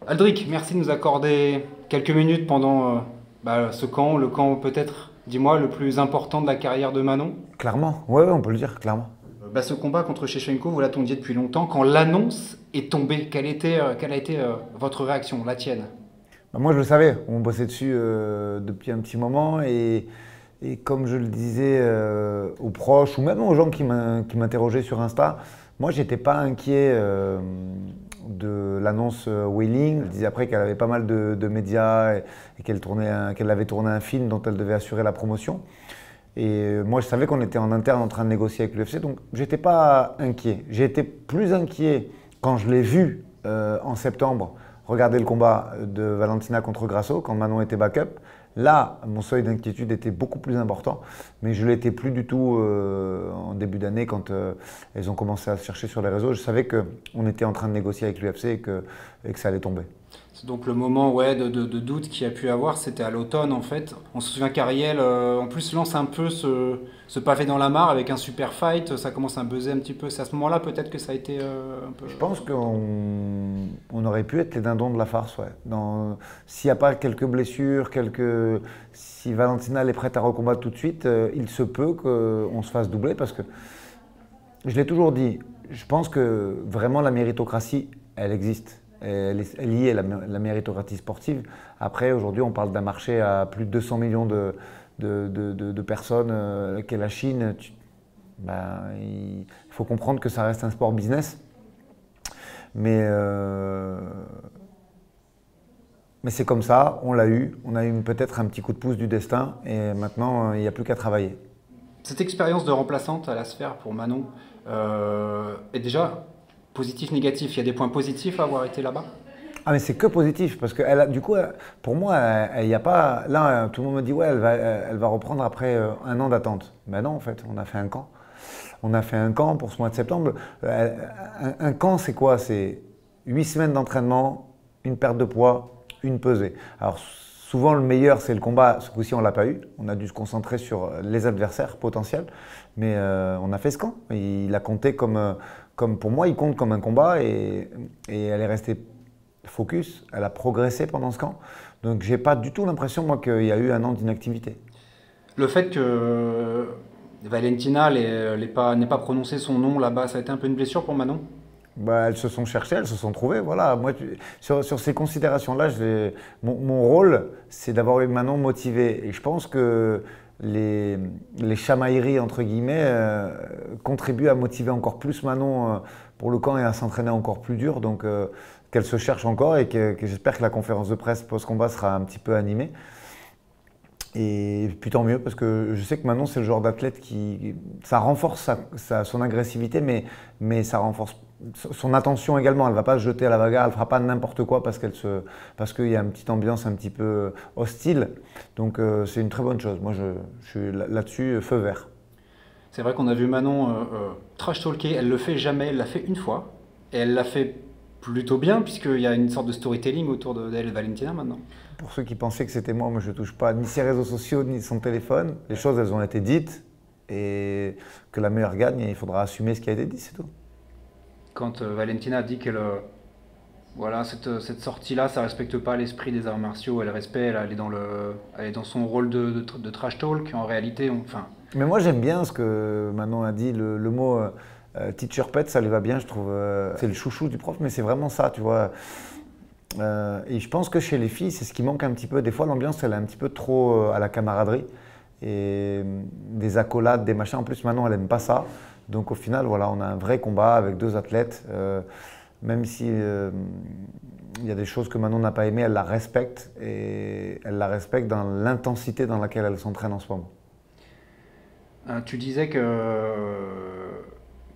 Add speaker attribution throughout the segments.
Speaker 1: Aldric, merci de nous accorder quelques minutes pendant ce camp, le camp peut-être, dis-moi, le plus important de la carrière de Manon.
Speaker 2: Clairement, ouais, on peut le dire, clairement.
Speaker 1: Ce combat contre Shevchenko, vous l'attendiez depuis longtemps. Quand l'annonce est tombée, quelle a été votre réaction, la tienne?
Speaker 2: Bah, moi, je le savais, on bossait dessus depuis un petit moment et comme je le disais aux proches ou même aux gens qui m'interrogeaient sur Insta, moi, j'étais pas inquiet de l'annonce Wailing. Elle disait après qu'elle avait pas mal de médias et qu'elle avait tourné un film dont elle devait assurer la promotion. Et moi, je savais qu'on était en interne en train de négocier avec l'UFC, donc j'étais pas inquiet. J'ai été plus inquiet quand je l'ai vu en septembre regarder le combat de Valentina contre Grasso, quand Manon était backup. Là, mon seuil d'inquiétude était beaucoup plus important, mais je ne l'étais plus du tout en début d'année quand elles ont commencé à se chercher sur les réseaux. Je savais qu'on était en train de négocier avec l'UFC et que ça allait tomber.
Speaker 1: C'est donc le moment ouais, de doute qu'il y a pu avoir, c'était à l'automne en fait. On se souvient qu'Ariel en plus lance un peu ce pavé dans la mare avec un super fight, ça commence à buzzer un petit peu. C'est à ce moment-là peut-être que ça a été un peu...
Speaker 2: Je pense qu'on aurait pu être les dindons de la farce, ouais. S'il n'y a pas quelques blessures, si Valentina elle est prête à recombattre tout de suite, il se peut qu'on se fasse doubler parce que, je l'ai toujours dit, je pense que vraiment la méritocratie, elle existe. Elle est liée à la méritocratie sportive. Après, aujourd'hui, on parle d'un marché à plus de 200 millions de personnes qu'est la Chine. Il faut comprendre que ça reste un sport business. Mais, euh, mais c'est comme ça, on l'a eu. On a eu peut-être un petit coup de pouce du destin et maintenant, il n'y a plus qu'à travailler.
Speaker 1: Cette expérience de remplaçante à la sphère pour Manon est déjà positif, négatif. Il y a des points positifs à avoir été là-bas.
Speaker 2: Ah mais c'est que positif parce que du coup, pour moi, il n'y a pas. Là, tout le monde me dit ouais, elle va reprendre après un an d'attente. Ben non, en fait, on a fait un camp. On a fait un camp pour ce mois de septembre. Un camp, c'est quoi? C'est 8 semaines d'entraînement, une perte de poids, une pesée. Alors souvent, le meilleur, c'est le combat. Ce coup-ci, on ne l'a pas eu. On a dû se concentrer sur les adversaires potentiels. Mais on a fait ce camp. Il a compté comme pour moi, il compte comme un combat et elle est restée focus. Elle a progressé pendant ce camp. Donc, j'ai pas du tout l'impression, moi, qu'il y a eu un an d'inactivité.
Speaker 1: Le fait que Valentina n'ait pas prononcé son nom là-bas, ça a été un peu une blessure pour Manon.
Speaker 2: Bah, elles se sont cherchées, elles se sont trouvées. Voilà. Moi, sur ces considérations-là, mon rôle, c'est d'avoir eu Manon motivée. Et je pense que les, les chamailleries, entre guillemets, contribuent à motiver encore plus Manon pour le camp et à s'entraîner encore plus dur. Donc, qu'elle se cherche encore et que j'espère que la conférence de presse post-combat sera un petit peu animée. Et puis tant mieux, parce que je sais que Manon, c'est le genre d'athlète qui. Ça renforce son agressivité, mais ça renforce son attention également. Elle ne va pas se jeter à la bagarre, elle ne fera pas n'importe quoi parce qu'il y a une petite ambiance un petit peu hostile. Donc c'est une très bonne chose. Moi, je suis là-dessus, feu vert.
Speaker 1: C'est vrai qu'on a vu Manon trash talker, elle le fait jamais, elle l'a fait une fois. Et elle l'a fait plutôt bien, puisqu'il y a une sorte de storytelling autour d'elle et de Valentina maintenant.
Speaker 2: Pour ceux qui pensaient que c'était moi, moi je ne touche pas ni ses réseaux sociaux ni son téléphone. Les choses, elles ont été dites et que la meilleure gagne, il faudra assumer ce qui a été dit, c'est tout.
Speaker 1: Quand Valentina a dit qu'elle... voilà, cette sortie-là, ça respecte pas l'esprit des arts martiaux, elle est dans son rôle de trash talk. En réalité, enfin,
Speaker 2: Mais moi j'aime bien ce que Manon a dit, le mot teacher pet, ça lui va bien, je trouve. C'est le chouchou du prof, mais c'est vraiment ça, tu vois. Et je pense que chez les filles, c'est ce qui manque un petit peu. Des fois, l'ambiance, elle est un petit peu trop à la camaraderie. Et des accolades, des machins. En plus, Manon, elle aime pas ça. Donc au final, voilà, on a un vrai combat avec deux athlètes. Même si il y a des choses que Manon n'a pas aimées, elle la respecte. Et elle la respecte dans l'intensité dans laquelle elle s'entraîne en ce moment.
Speaker 1: tu disais que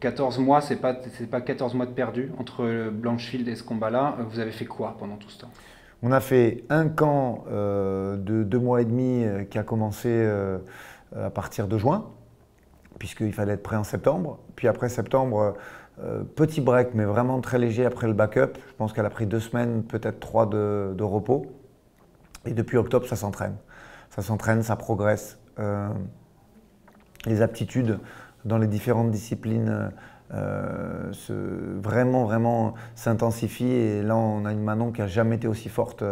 Speaker 1: 14 mois, c'est pas 14 mois de perdu entre Blanchfield et ce combat-là. Vous avez fait quoi pendant tout ce temps?
Speaker 2: On a fait un camp de 2 mois et demi qui a commencé à partir de juin, puisqu'il fallait être prêt en septembre. Puis après septembre, petit break, mais vraiment très léger après le backup. Je pense qu'elle a pris 2 semaines, peut-être trois de repos. Et depuis octobre, ça s'entraîne. Ça s'entraîne, ça progresse. Les aptitudes dans les différentes disciplines vraiment s'intensifie. Et là, on a une Manon qui n'a jamais été aussi forte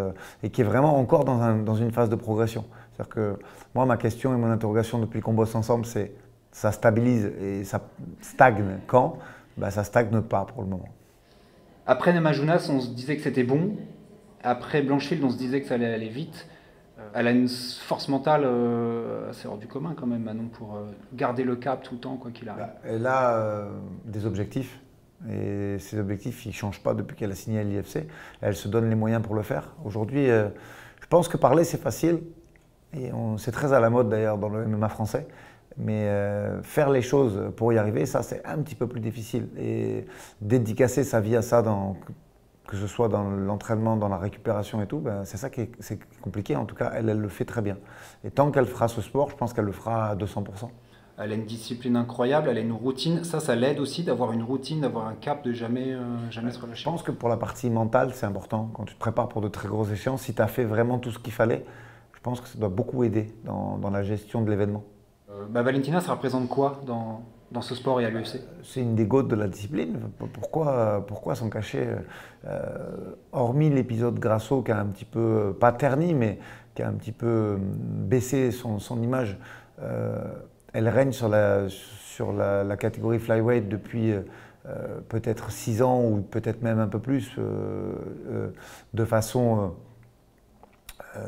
Speaker 2: et qui est vraiment encore dans une phase de progression. C'est-à-dire que moi, ma question et mon interrogation depuis qu'on bosse ensemble, c'est ça stabilise et ça stagne quand? Ben, ça stagne pas pour le moment.
Speaker 1: Après Namajunas, on se disait que c'était bon. Après Blanchfield, on se disait que ça allait aller vite. Elle a une force mentale assez hors du commun quand même, Manon, pour garder le cap tout le temps, quoi qu'il arrive.
Speaker 2: Elle a des objectifs. Et ces objectifs, ils ne changent pas depuis qu'elle a signé à l'IFC. Elle se donne les moyens pour le faire. Aujourd'hui, je pense que parler, c'est facile. Et c'est très à la mode d'ailleurs dans le MMA français. Mais faire les choses pour y arriver, ça, c'est un petit peu plus difficile. Et dédicacer sa vie à ça, que ce soit dans l'entraînement, dans la récupération et tout, ben, c'est ça qui est compliqué. En tout cas, elle le fait très bien. Et tant qu'elle fera ce sport, je pense qu'elle le fera à 200%.
Speaker 1: Elle a une discipline incroyable, elle a une routine. Ça l'aide aussi d'avoir une routine, d'avoir un cap, de jamais se relâcher.
Speaker 2: Je pense que pour la partie mentale, c'est important. Quand tu te prépares pour de très grosses échéances, si tu as fait vraiment tout ce qu'il fallait, je pense que ça doit beaucoup aider dans la gestion de l'événement.
Speaker 1: Valentina, ça représente quoi dans ce sport et à l'UFC?
Speaker 2: C'est une des goats de la discipline. Pourquoi s'en cacher? Hormis l'épisode Grasso qui a un petit peu, pas terni, mais qui a un petit peu baissé son image, elle règne sur la catégorie flyweight depuis peut-être 6 ans ou peut-être même un peu plus, de façon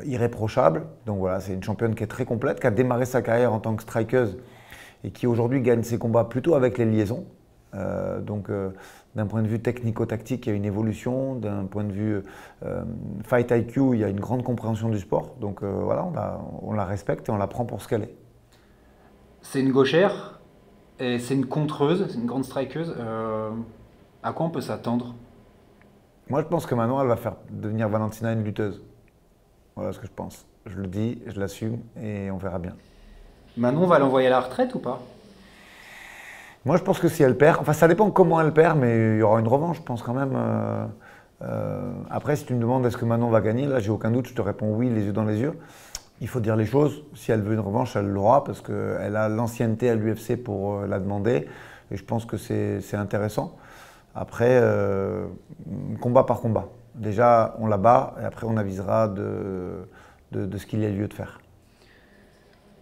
Speaker 2: irréprochable. Donc voilà, c'est une championne qui est très complète, qui a démarré sa carrière en tant que strikeuse et qui aujourd'hui gagne ses combats plutôt avec les liaisons. D'un point de vue technico-tactique, il y a une évolution. D'un point de vue fight IQ, il y a une grande compréhension du sport. Donc voilà, on la respecte et on la prend pour ce qu'elle est.
Speaker 1: C'est une gauchère et c'est une contreuse, c'est une grande strikeuse. À quoi on peut s'attendre?
Speaker 2: Moi, je pense que maintenant, elle va faire devenir Valentina une lutteuse. Voilà ce que je pense. Je le dis, je l'assume et on verra bien.
Speaker 1: Manon va l'envoyer à la retraite ou pas?
Speaker 2: Moi, je pense que si elle perd, enfin ça dépend comment elle perd, mais il y aura une revanche, je pense quand même. Après, si tu me demandes est-ce que Manon va gagner, là, j'ai aucun doute, je te réponds oui, les yeux dans les yeux. Il faut dire les choses. Si elle veut une revanche, elle l'aura parce qu'elle a l'ancienneté à l'UFC pour la demander. Et je pense que c'est intéressant. Après, combat par combat. Déjà, on la bat et après, on avisera de ce qu'il y a lieu de faire.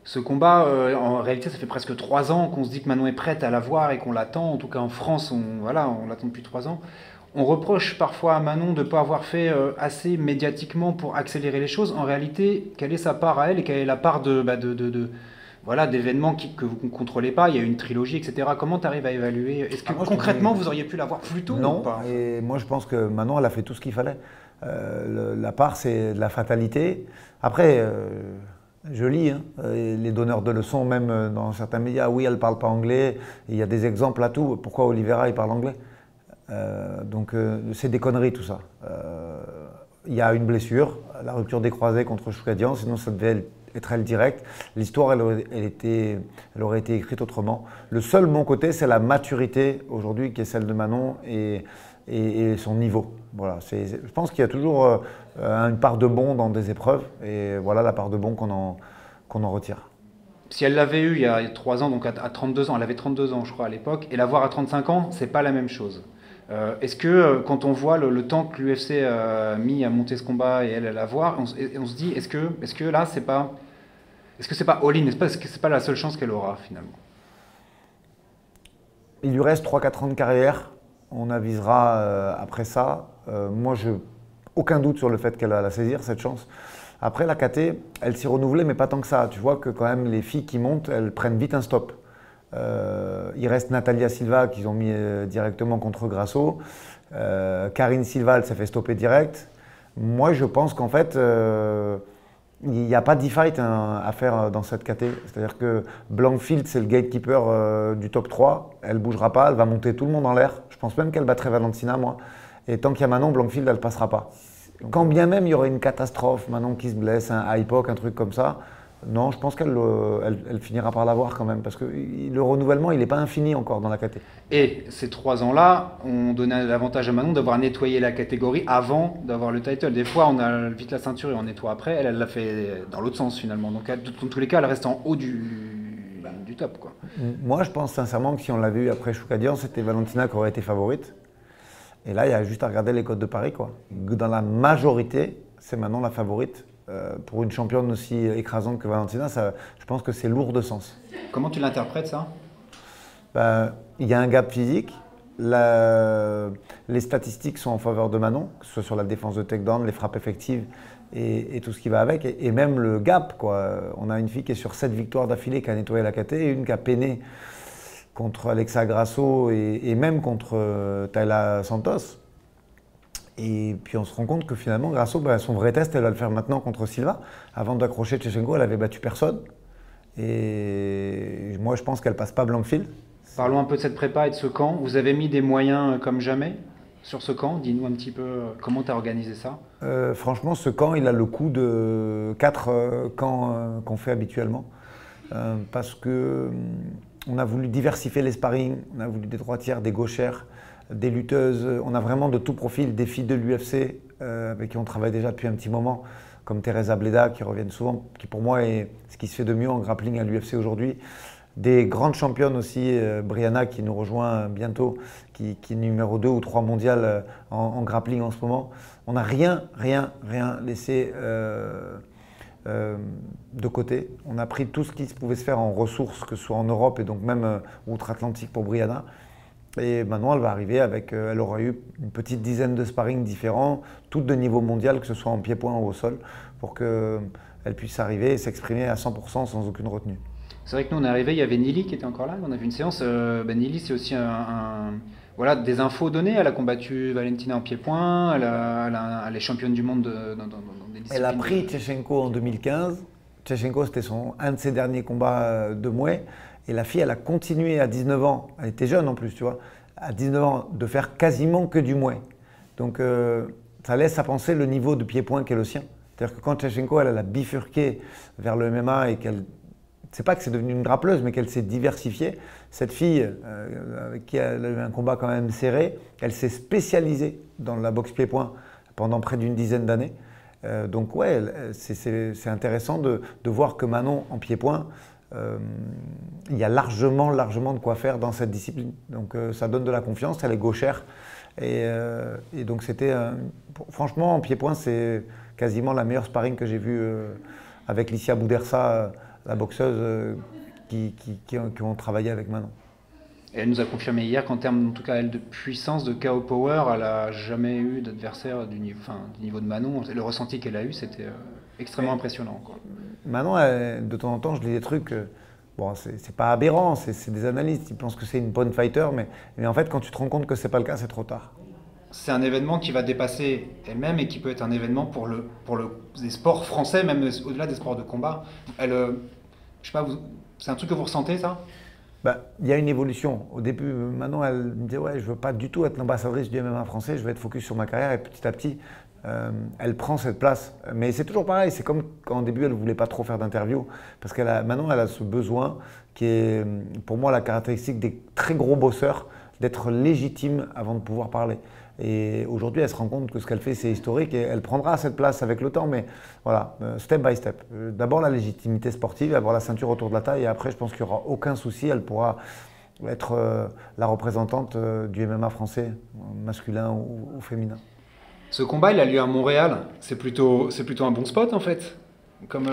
Speaker 1: Ce combat, en réalité, ça fait presque 3 ans qu'on se dit que Manon est prête à la voir et qu'on l'attend. En tout cas, en France, on l'attend depuis 3 ans. On reproche parfois à Manon de ne pas avoir fait assez médiatiquement pour accélérer les choses. En réalité, quelle est sa part à elle et quelle est la part d'événements que vous ne contrôlez pas? Il y a une trilogie, etc. Comment tu arrives à évaluer? Est-ce que concrètement, vous auriez pu la voir plus tôt?
Speaker 2: Non,
Speaker 1: ou pas?
Speaker 2: et moi je pense que Manon, elle a fait tout ce qu'il fallait. La part, c'est de la fatalité. Après, je lis les donneurs de leçons, même dans certains médias, oui, elle ne parle pas anglais. Il y a des exemples à tout. Pourquoi Oliveira, il parle anglais? C'est des conneries tout ça. Il y a une blessure, la rupture des croisés contre Choukadian, sinon ça devait être elle direct. L'histoire, elle aurait été écrite autrement. Le seul bon côté, c'est la maturité aujourd'hui qui est celle de Manon et son niveau. Voilà, je pense qu'il y a toujours une part de bon dans des épreuves et voilà la part de bon qu'on en retire.
Speaker 1: Si elle l'avait eu il y a 3 ans, donc à 32 ans, elle avait 32 ans je crois à l'époque, et l'avoir à 35 ans, c'est pas la même chose. Est-ce que quand on voit le temps que l'UFC a mis à monter ce combat et elle à l'avoir, on se dit est-ce que là c'est pas all-in, est-ce que c'est pas la seule chance qu'elle aura finalement?
Speaker 2: Il lui reste 3-4 ans de carrière, on avisera après ça. Moi, aucun doute sur le fait qu'elle va la saisir, cette chance. Après, la KT, elle s'est renouvelée, mais pas tant que ça. Tu vois que quand même, les filles qui montent, elles prennent vite un stop. Il reste Natalia Silva qu'ils ont mis directement contre Grasso. Karine Silva, elle s'est fait stopper direct. Moi, je pense qu'en fait, il n'y a pas d'e-fight à faire dans cette KT. C'est-à-dire que Blankfield, c'est le gatekeeper du top 3. Elle ne bougera pas, elle va monter tout le monde en l'air. Je pense même qu'elle battrait Valentina, moi. Et tant qu'il y a Manon, Blankfield, elle ne passera pas. Quand bien même il y aurait une catastrophe, Manon qui se blesse, un hypoc, un truc comme ça, non, je pense qu'elle finira par l'avoir quand même, parce que le renouvellement, il n'est pas infini encore dans la KT.
Speaker 1: Et ces 3 ans-là, on donnait l'avantage à Manon d'avoir nettoyé la catégorie avant d'avoir le title. Des fois, on a vite la ceinture et on nettoie après. Elle l'a fait dans l'autre sens finalement. Donc, dans tous les cas, elle reste en haut du du top, quoi.
Speaker 2: Moi, je pense sincèrement que si on l'avait eu après Choucadian, c'était Valentina qui aurait été favorite. Et là, il y a juste à regarder les codes de Paris, quoi. Dans la majorité, c'est Manon la favorite. Pour une championne aussi écrasante que Valentina, je pense que c'est lourd de sens.
Speaker 1: Comment tu l'interprètes, ça?
Speaker 2: Il y a un gap physique. Les statistiques sont en faveur de Manon, que ce soit sur la défense de takedown, les frappes effectives et tout ce qui va avec. Et même le gap, quoi. On a une fille qui est sur 7 victoires d'affilée, qui a nettoyé la KT, et une qui a peiné contre Alexa Grasso et même contre Taila Santos. Et puis on se rend compte que finalement, Grasso, son vrai test, elle va le faire maintenant contre Silva. Avant d'accrocher Tchechenko, elle avait battu personne. Et moi, je pense qu'elle passe pas Blankfield.
Speaker 1: Parlons un peu de cette prépa et de ce camp. Vous avez mis des moyens comme jamais sur ce camp. Dis-nous un petit peu comment tu as organisé ça.
Speaker 2: Franchement, ce camp, il a le coût de 4 camps qu'on fait habituellement. Parce que on a voulu diversifier les sparring, on a voulu des droitières, des gauchères, des lutteuses. On a vraiment de tout profil, des filles de l'UFC avec qui on travaille déjà depuis un petit moment, comme Teresa Bleda qui reviennent souvent, qui pour moi est ce qui se fait de mieux en grappling à l'UFC aujourd'hui. Des grandes championnes aussi, Brianna qui nous rejoint bientôt, qui est numéro 2 ou 3 mondial en grappling en ce moment. On n'a rien laissé de côté. On a pris tout ce qui pouvait se faire en ressources, que ce soit en Europe et donc même outre-Atlantique pour Brianna. Et maintenant, elle va arriver avec, elle aura eu une petite dizaine de sparring différents, toutes de niveau mondial, que ce soit en pied-point ou au sol, pour qu'elle puisse arriver et s'exprimer à 100% sans aucune retenue.
Speaker 1: C'est vrai que nous, on est arrivé, il y avait Nili qui était encore là, on a vu une séance. Nili, c'est aussi voilà, des infos données. Elle a combattu Valentina en pied-point, elle est championne du monde dans des disciplines.
Speaker 2: Elle a pris Tchechenko en 2015. Tchechenko, c'était un de ses derniers combats de Mouet. Et la fille, elle a continué à 19 ans, elle était jeune en plus, tu vois, à 19 ans, de faire quasiment que du Mouet. Donc ça laisse à penser le niveau de pied-point qu'est le sien. C'est-à-dire que quand Tchechenko, elle a bifurqué vers le MMA et qu'elle... C'est pas que c'est devenu une grappleuse, mais qu'elle s'est diversifiée. Cette fille, avec qui elle a eu un combat quand même serré, elle s'est spécialisée dans la boxe pied-point pendant près d'une dizaine d'années. Donc ouais, c'est intéressant de voir que Manon, en pied-point, il y a largement de quoi faire dans cette discipline. Donc ça donne de la confiance, elle est gauchère. Et donc c'était, franchement, en pied-point, c'est quasiment la meilleure sparring que j'ai vue avec Licia Boudersa, la boxeuse qui ont travaillé avec Manon.
Speaker 1: Et elle nous a confirmé hier qu'en termes, en tout cas, elle, de puissance, de KO power, elle n'a jamais eu d'adversaire du niveau de Manon. Le ressenti qu'elle a eu, c'était extrêmement impressionnant, quoi.
Speaker 2: Manon, de temps en temps, je lis des trucs, bon, c'est pas aberrant, c'est des analystes, ils pensent que c'est une bonne fighter, mais en fait, quand tu te rends compte que c'est pas le cas, c'est trop tard.
Speaker 1: C'est un événement qui va dépasser elle-même et qui peut être un événement pour les sports français, même au-delà des sports de combat. Je sais pas, c'est un truc que vous ressentez, ça?
Speaker 2: Il y a une évolution. Au début, Manon, elle me disait ouais, je veux pas du tout être l'ambassadrice du MMA français, je vais être focus sur ma carrière. Et petit à petit, elle prend cette place. Mais c'est toujours pareil, c'est comme quand au début, elle ne voulait pas trop faire d'interviews. Parce que Manon, elle a ce besoin qui est, pour moi, la caractéristique des très gros bosseurs, d'être légitime avant de pouvoir parler. Et aujourd'hui, elle se rend compte que ce qu'elle fait, c'est historique et elle prendra cette place avec le temps, mais voilà, step by step. D'abord la légitimité sportive, avoir la ceinture autour de la taille et après, je pense qu'il n'y aura aucun souci, elle pourra être la représentante du MMA français, masculin ou féminin.
Speaker 1: Ce combat, il a lieu à Montréal. C'est plutôt un bon spot, en fait. Comme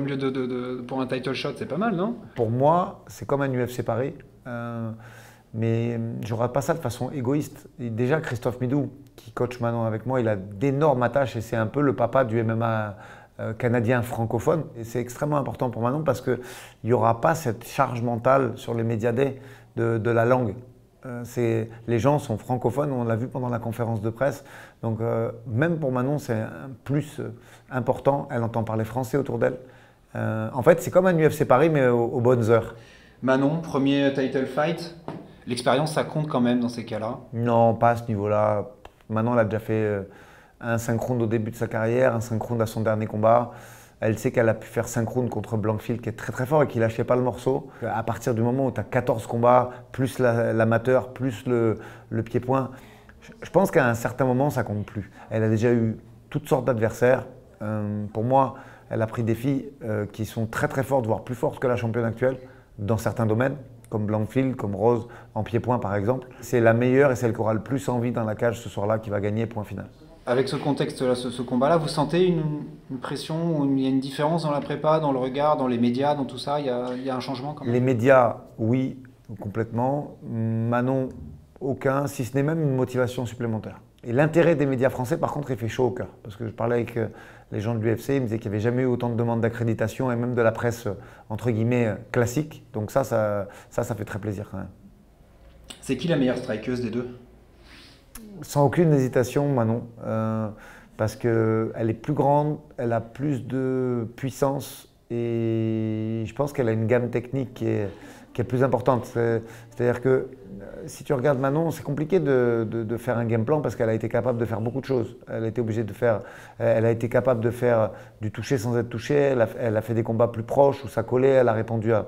Speaker 1: lieu pour un title shot, c'est pas mal, non?
Speaker 2: Pour moi, c'est comme un UFC Paris. Mais je ne regarde pas ça de façon égoïste. Et déjà, Christophe Midou, qui coach Manon avec moi, il a d'énormes attaches et c'est un peu le papa du MMA canadien francophone. Et c'est extrêmement important pour Manon parce qu'il n'y aura pas cette charge mentale sur les médias de la langue. Les gens sont francophones, on l'a vu pendant la conférence de presse. Donc même pour Manon, c'est un plus important. Elle entend parler français autour d'elle. En fait, c'est comme un UFC Paris, mais aux bonnes heures.
Speaker 1: Manon, premier title fight. L'expérience, ça compte quand même dans ces cas-là?
Speaker 2: Non, pas à ce niveau-là. Manon, elle a déjà fait un 5 rounds au début de sa carrière, un 5 rounds à son dernier combat. Elle sait qu'elle a pu faire 5 rounds contre Blankfield qui est très très fort et qui lâchait pas le morceau. À partir du moment où tu as 14 combats, plus l'amateur, plus le pied-point, je pense qu'à un certain moment, ça compte plus. Elle a déjà eu toutes sortes d'adversaires. Pour moi, elle a pris des filles qui sont très très fortes, voire plus fortes que la championne actuelle. dans certains domaines, comme Blankfield, comme Rose, en pied-point par exemple. C'est la meilleure et celle qui aura le plus envie dans la cage ce soir-là qui va gagner, point final.
Speaker 1: Avec ce contexte-là, ce combat-là, vous sentez une pression, il y a une différence dans la prépa, dans le regard, dans les médias, dans tout ça, il y a un changement quand même?
Speaker 2: Les médias, oui, complètement. Manon, aucun, si ce n'est même une motivation supplémentaire. Et l'intérêt des médias français, par contre, il fait chaud au cœur. Parce que je parlais avec les gens de l'UFC, ils me disaient qu'il n'y avait jamais eu autant de demandes d'accréditation et même de la presse, entre guillemets, classique. Donc ça fait très plaisir quand même.
Speaker 1: C'est qui la meilleure strikeuse des deux?
Speaker 2: Sans aucune hésitation, Manon. Parce qu'elle est plus grande, elle a plus de puissance et je pense qu'elle a une gamme technique qui est plus importante. C'est-à-dire que si tu regardes Manon, c'est compliqué de faire un game plan parce qu'elle a été capable de faire beaucoup de choses. Elle a été obligée de faire, elle a été capable de faire du toucher sans être touchée. Elle a fait des combats plus proches où ça collait. Elle a répondu à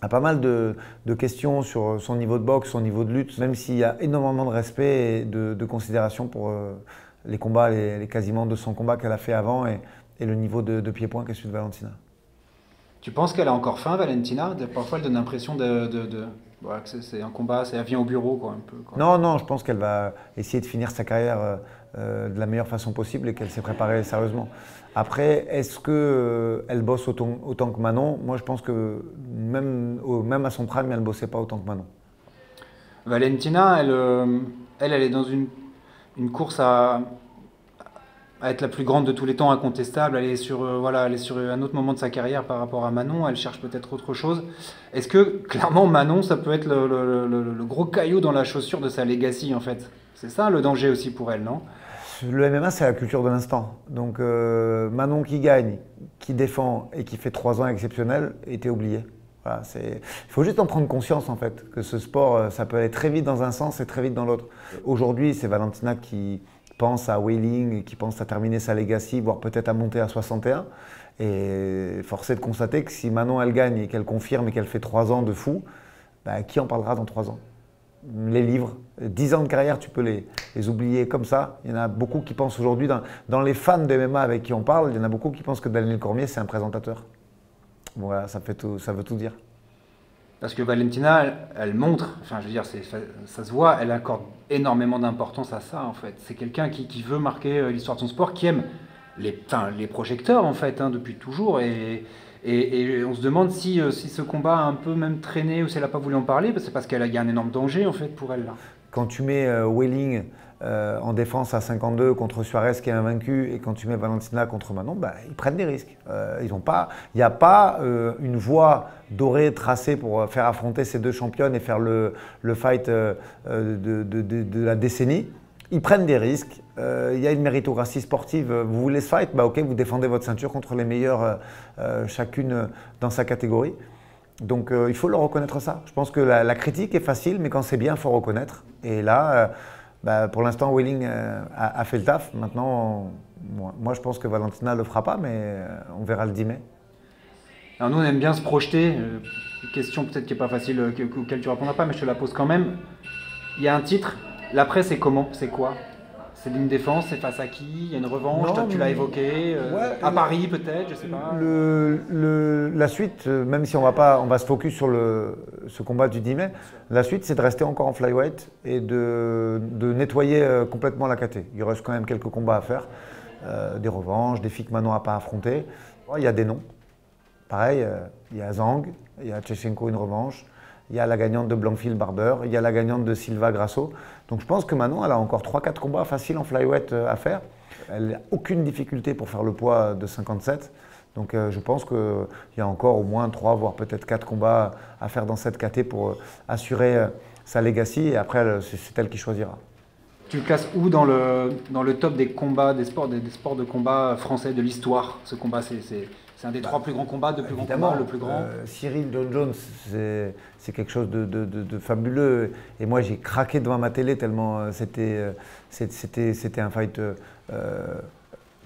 Speaker 2: pas mal de questions sur son niveau de boxe, son niveau de lutte, même s'il y a énormément de respect et de considération pour les combats, les quasiment 200 combats qu'elle a fait avant et le niveau de pied-point qu'a celui de Valentina.
Speaker 1: Tu penses qu'elle a encore faim, Valentina? Parfois, elle donne l'impression voilà, que c'est un combat, elle vient au bureau, quoi, un peu, quoi.
Speaker 2: Non, je pense qu'elle va essayer de finir sa carrière de la meilleure façon possible et qu'elle s'est préparée sérieusement. Après, est-ce qu'elle bosse autant que Manon? Moi, je pense que même à son prime, elle ne bossait pas autant que Manon.
Speaker 1: Valentina, elle est dans une course à être la plus grande de tous les temps, incontestable. Voilà, elle est sur un autre moment de sa carrière par rapport à Manon. Elle cherche peut-être autre chose. Est-ce que, clairement, Manon, ça peut être le gros caillou dans la chaussure de sa legacy, en fait? C'est ça le danger aussi pour elle, non?
Speaker 2: Le MMA, c'est la culture de l'instant. Donc, Manon qui gagne, qui défend et qui fait 3 ans exceptionnels, était oublié. Voilà, il faut juste en prendre conscience, en fait, que ce sport, ça peut aller très vite dans un sens et très vite dans l'autre. Aujourd'hui, c'est Valentina qui pense à Wailing, qui pense à terminer sa legacy, voire peut-être à monter à 61. Et force est de constater que si Manon, elle gagne et qu'elle confirme et qu'elle fait 3 ans de fou, bah, qui en parlera dans 3 ans? Les livres, 10 ans de carrière, tu peux les oublier comme ça. Il y en a beaucoup qui pensent aujourd'hui, dans les fans de MMA avec qui on parle, il y en a beaucoup qui pensent que Daniel Cormier, c'est un présentateur. Voilà, ça veut tout dire.
Speaker 1: Parce que Valentina, elle montre, enfin je veux dire, ça se voit, elle accorde énormément d'importance à ça en fait. C'est quelqu'un qui veut marquer l'histoire de son sport, qui aime les projecteurs en fait, hein, depuis toujours. Et on se demande si ce combat a un peu même traîné ou si elle n'a pas voulu en parler, c'est parce qu'il y a un énorme danger en fait pour elle là.
Speaker 2: Quand tu mets Wailing en défense à 52 contre Suarez qui est invaincu et quand tu mets Valentina contre Manon, bah, ils prennent des risques. Il n'y a pas une voie dorée tracée pour faire affronter ces deux championnes et faire le fight de la décennie. Ils prennent des risques. Il y a une méritocratie sportive. Vous voulez ce fight? Bah, ok, vous défendez votre ceinture contre les meilleurs, chacune dans sa catégorie. Donc il faut leur reconnaître ça. Je pense que la critique est facile, mais quand c'est bien, il faut reconnaître. Et là, bah, pour l'instant, Wailing a fait le taf. Maintenant, moi je pense que Valentina ne le fera pas, mais on verra le 10 mai.
Speaker 1: Alors nous, on aime bien se projeter. Une question peut-être qui n'est pas facile, auquel tu ne répondras pas, mais je te la pose quand même. Il y a un titre. L'après, c'est comment? C'est quoi? C'est une défense? C'est face à qui? Il y a une revanche?
Speaker 2: Non,
Speaker 1: tu l'as évoqué.
Speaker 2: Ouais,
Speaker 1: à Paris peut-être, je sais pas.
Speaker 2: La suite, même si on va se focus sur ce combat du 10 mai, la suite c'est de rester encore en flyweight et de nettoyer complètement la KT. Il reste quand même quelques combats à faire, des revanches, des filles que Manon n'a pas affrontées. Il y a des noms. Pareil, il y a Zhang, il y a Tchechenko une revanche. Il y a la gagnante de Blankfield Barber, il y a la gagnante de Silva Grasso. Donc je pense que Manon, elle a encore 3-4 combats faciles en flyweight à faire. Elle n'a aucune difficulté pour faire le poids de 57. Donc je pense qu'il y a encore au moins 3, voire peut-être 4 combats à faire dans cette KT pour assurer sa legacy. Et après, c'est elle qui choisira.
Speaker 1: Tu le classes où dans le top des combats, des sports de combat français de l'histoire? Ce combat, c'est un des 3 plus grands combats, plus grands combats, le plus grand.
Speaker 2: Cyril John Jones, c'est quelque chose de fabuleux. Et moi, j'ai craqué devant ma télé tellement c'était un fight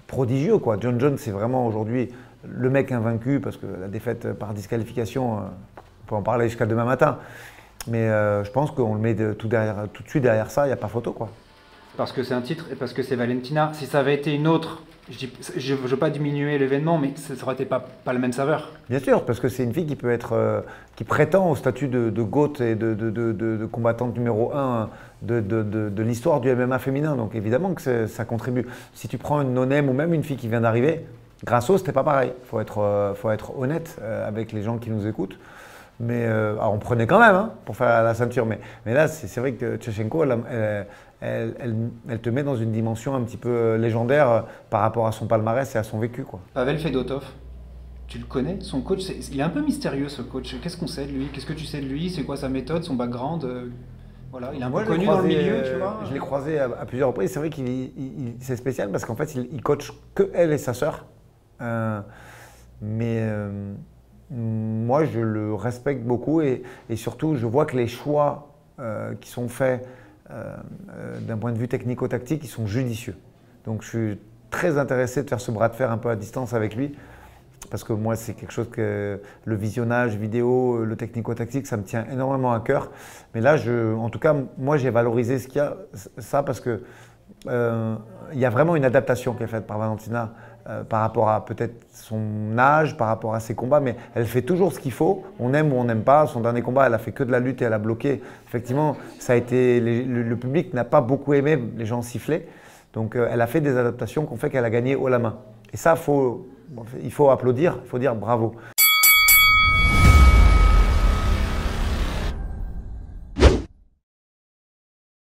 Speaker 2: prodigieux, quoi. John Jones, c'est vraiment aujourd'hui le mec invaincu parce que la défaite par disqualification, on peut en parler jusqu'à demain matin. Mais je pense qu'on le met tout de suite derrière ça, il n'y a pas photo, quoi.
Speaker 1: Parce que c'est un titre et parce que c'est Valentina. Si ça avait été une autre Je veux pas diminuer l'événement, mais ça aurait été pas la même saveur.
Speaker 2: Bien sûr, parce que c'est une fille qui peut être, qui prétend au statut de GOAT et de combattante numéro un de l'histoire du MMA féminin. Donc évidemment que ça contribue. Si tu prends une no-name ou même une fille qui vient d'arriver, Grasso, c'était pas pareil. Faut être honnête avec les gens qui nous écoutent. Mais alors on prenait quand même pour faire la ceinture. Mais là, c'est vrai que Tchechenko, elle te met dans une dimension un petit peu légendaire par rapport à son palmarès et à son vécu, quoi.
Speaker 1: Pavel Fedotov, tu le connais? Son coach, il est un peu mystérieux ce coach. Qu'est-ce qu'on sait de lui? Qu'est-ce que tu sais de lui? C'est quoi sa méthode, son background? Voilà, il est un peu connu dans le milieu, tu vois.
Speaker 2: Je l'ai croisé à plusieurs reprises. C'est vrai c'est spécial parce qu'en fait, il coach que elle et sa sœur. Mais moi, je le respecte beaucoup et surtout, je vois que les choix qui sont faits d'un point de vue technico-tactique, ils sont judicieux. Donc, je suis très intéressé de faire ce bras de fer un peu à distance avec lui parce que moi, c'est quelque chose que le visionnage vidéo, le technico-tactique, ça me tient énormément à cœur. Mais là, en tout cas, moi, j'ai valorisé ce qu'il y a, ça parce que il y a vraiment une adaptation qui est faite par Valentina par rapport à peut-être son âge, par rapport à ses combats, mais elle fait toujours ce qu'il faut, on aime ou on n'aime pas. Son dernier combat, elle a fait que de la lutte et elle a bloqué. Effectivement, ça a été, le public n'a pas beaucoup aimé, les gens sifflaient. Donc elle a fait des adaptations qui ont fait qu'elle a gagné haut la main. Et ça, il faut applaudir, il faut dire bravo.